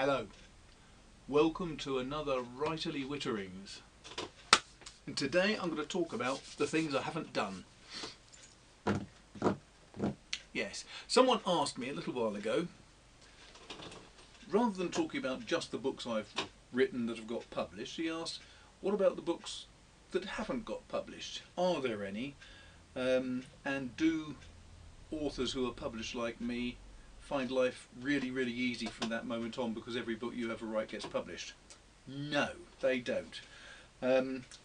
Hello, welcome to another Writerly Witterings. And today I'm going to talk about the things I haven't done. Yes, someone asked me a little while ago, rather than talking about just the books I've written that have got published, he asked, what about the books that haven't got published? Are there any? And do authors who are published like me find life really easy from that moment on because every book you ever write gets published? No, they don't.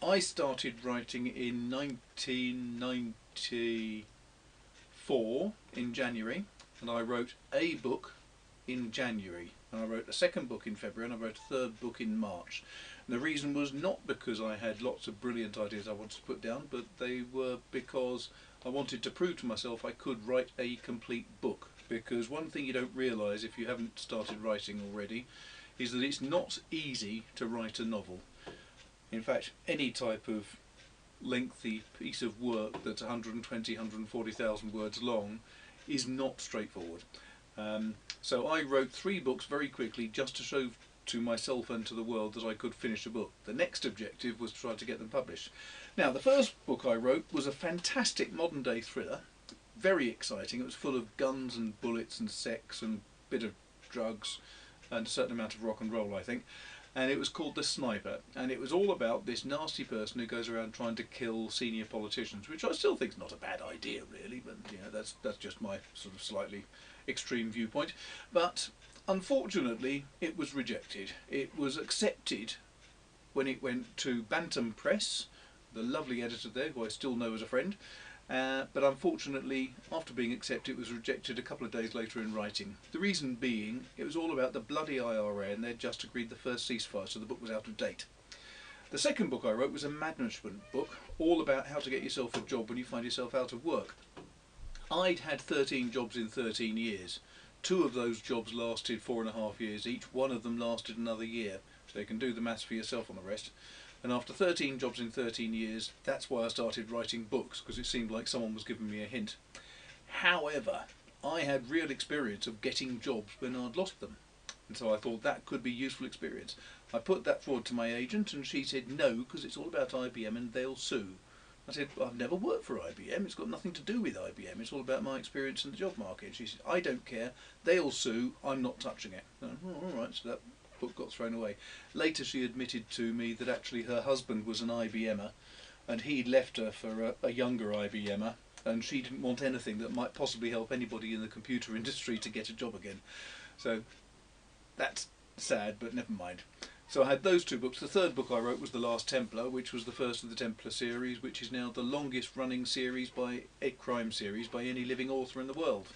I started writing in 1994 in January, and I wrote a book in January, and I wrote a second book in February, and I wrote a third book in March. And the reason was not because I had lots of brilliant ideas I wanted to put down, but they were because I wanted to prove to myself I could write a complete book. Because one thing you don't realise if you haven't started writing already is that it's not easy to write a novel. In fact, any type of lengthy piece of work that's 120, 140,000 words long is not straightforward. So I wrote 3 books very quickly just to show to myself and to the world that I could finish a book. The next objective was to try to get them published. Now, the first book I wrote was a fantastic modern day thriller, very exciting. It was full of guns and bullets and sex and a bit of drugs and a certain amount of rock and roll, I think. And it was called The Sniper, and it was all about this nasty person who goes around trying to kill senior politicians, which I still think is not a bad idea really, but you know, that's just my sort of slightly extreme viewpoint. But unfortunately it was rejected. It was accepted when it went to Bantam Press, the lovely editor there who I still know as a friend, but unfortunately after being accepted it was rejected a couple of days later in writing. The reason being it was all about the bloody IRA, and they'd just agreed the first ceasefire, so the book was out of date. The second book I wrote was a management book, all about how to get yourself a job when you find yourself out of work. I'd had 13 jobs in 13 years. 2 of those jobs lasted 4.5 years each, one of them lasted another year, so you can do the maths for yourself on the rest. And after 13 jobs in 13 years, that's why I started writing books, because it seemed like someone was giving me a hint. However, I had real experience of getting jobs when I'd lost them, and so I thought that could be useful experience. I put that forward to my agent, and she said no, because it's all about IBM and they'll sue. I said, well, I've never worked for IBM, it's got nothing to do with IBM, it's all about my experience in the job market. She said, I don't care, they'll sue, I'm not touching it. Oh, alright, so that book got thrown away. Later she admitted to me that actually her husband was an IBMer, and he'd left her for a younger IBMer, and she didn't want anything that might possibly help anybody in the computer industry to get a job again. So that's sad, but never mind. So I had those 2 books. The third book I wrote was The Last Templar, which was the first of the Templar series, which is now the longest running series by a crime series by any living author in the world.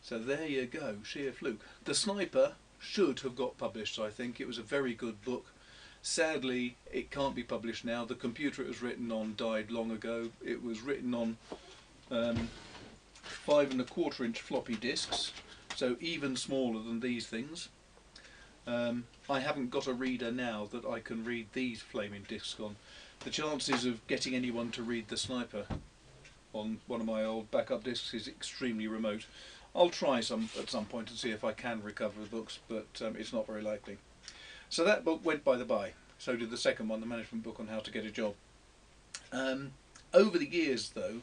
So there you go, sheer fluke. The Sniper should have got published, I think. It was a very good book. Sadly, it can't be published now. The computer it was written on died long ago. It was written on 5¼ inch floppy disks, so even smaller than these things. I haven't got a reader now that I can read these flaming discs on. The chances of getting anyone to read The Sniper on one of my old backup discs is extremely remote. I'll try at some point and see if I can recover the books, but it's not very likely. So that book went by the by. So did the second one, the management book on how to get a job. Over the years though,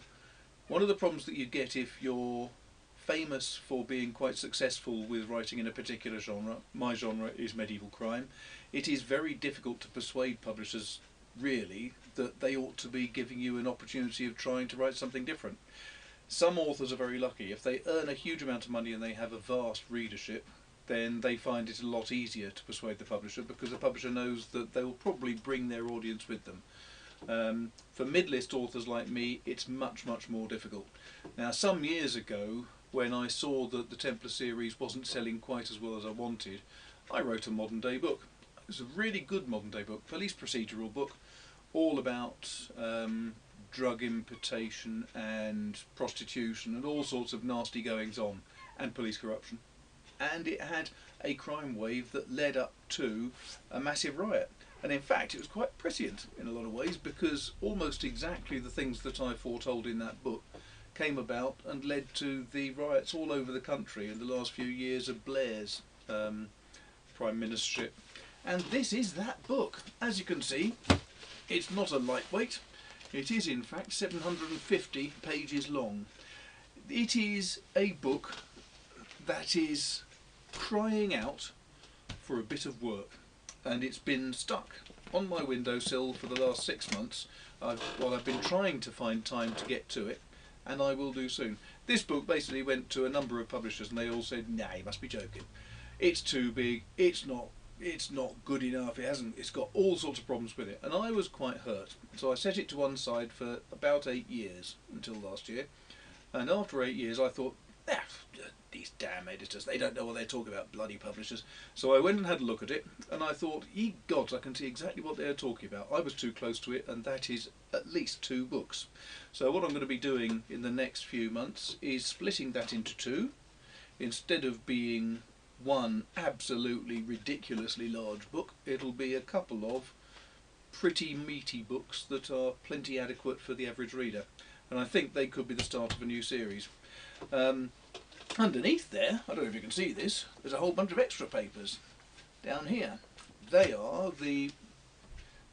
one of the problems that you get if you're famous for being quite successful with writing in a particular genre, my genre is medieval crime, it is very difficult to persuade publishers really that they ought to be giving you an opportunity of trying to write something different. Some authors are very lucky. If they earn a huge amount of money and they have a vast readership, then they find it a lot easier to persuade the publisher, because the publisher knows that they will probably bring their audience with them. For mid-list authors like me, it's much more difficult. Now, some years ago, when I saw that the Templar series wasn't selling quite as well as I wanted, I wrote a modern day book. It was a really good modern day book, police procedural book, all about drug importation and prostitution and all sorts of nasty goings on, and police corruption. And it had a crime wave that led up to a massive riot. And in fact it was quite prescient in a lot of ways, because almost exactly the things that I foretold in that book came about and led to the riots all over the country in the last few years of Blair's Prime Ministership. And this is that book. As you can see, it's not a lightweight. It is in fact 750 pages long. It is a book that is crying out for a bit of work, and it's been stuck on my windowsill for the last 6 months while I've been trying to find time to get to it, and I will do soon. This book basically went to a number of publishers and they all said, nah, you must be joking. It's too big, it's not good enough, it's got all sorts of problems with it. And I was quite hurt. So I set it to one side for about 8 years, until last year. And after 8 years I thought, these damn editors, they don't know what they're talking about, bloody publishers. So I went and had a look at it, and I thought, ye gods, I can see exactly what they're talking about. I was too close to it, and that is at least 2 books. So what I'm going to be doing in the next few months is splitting that into 2. Instead of being one absolutely ridiculously large book, it'll be a couple of pretty meaty books that are plenty adequate for the average reader. And I think they could be the start of a new series. Underneath there, I don't know if you can see this, there's a whole bunch of extra papers down here. They are the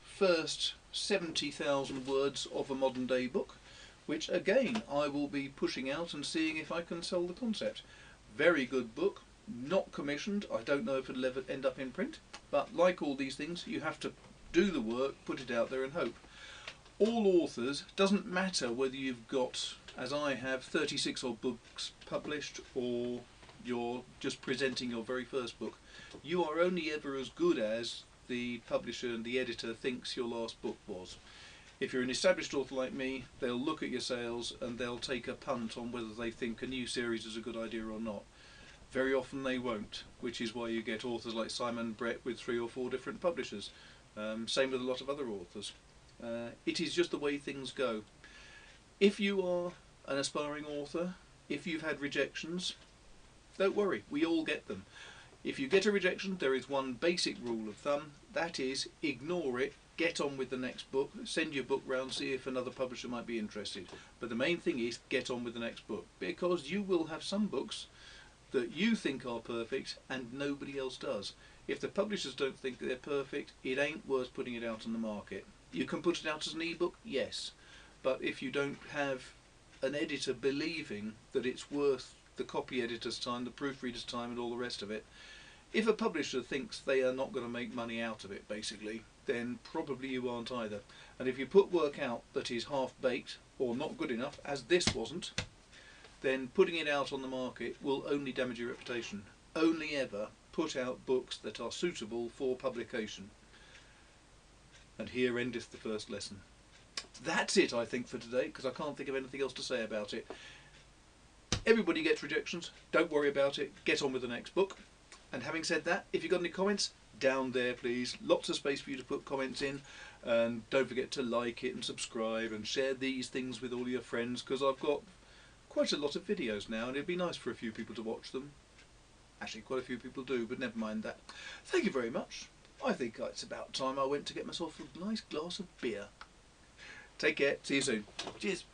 first 70,000 words of a modern day book, which again I will be pushing out and seeing if I can sell the concept. Very good book, not commissioned. I don't know if it'll ever end up in print, but like all these things, you have to do the work, put it out there and hope. All authors, doesn't matter whether you've got, as I have, 36 odd books published, or you're just presenting your very first book, you are only ever as good as the publisher and the editor thinks your last book was. If you're an established author like me, they'll look at your sales and they'll take a punt on whether they think a new series is a good idea or not. Very often they won't, which is why you get authors like Simon Brett with 3 or 4 different publishers. Same with a lot of other authors. It is just the way things go. If you are an aspiring author, if you've had rejections, don't worry, we all get them. If you get a rejection, there is one basic rule of thumb, that is, ignore it, get on with the next book, send your book round, see if another publisher might be interested. But the main thing is, get on with the next book, because you will have some books that you think are perfect and nobody else does. If the publishers don't think they're perfect, it ain't worth putting it out on the market. You can put it out as an ebook, yes, but if you don't have an editor believing that it's worth the copy editor's time, the proofreader's time and all the rest of it, if a publisher thinks they are not going to make money out of it, basically, then probably you aren't either. And if you put work out that is half-baked or not good enough, as this wasn't, then putting it out on the market will only damage your reputation. Only ever put out books that are suitable for publication. And here endeth the first lesson. That's it, I think, for today, because I can't think of anything else to say about it. Everybody gets rejections, don't worry about it, get on with the next book. And having said that, if you've got any comments, down there please, lots of space for you to put comments in, and don't forget to like it and subscribe and share these things with all your friends, because I've got quite a lot of videos now and it'd be nice for a few people to watch them. Actually, quite a few people do, but never mind that. Thank you very much. I think it's about time I went to get myself a nice glass of beer. Take care, see you soon. Cheers.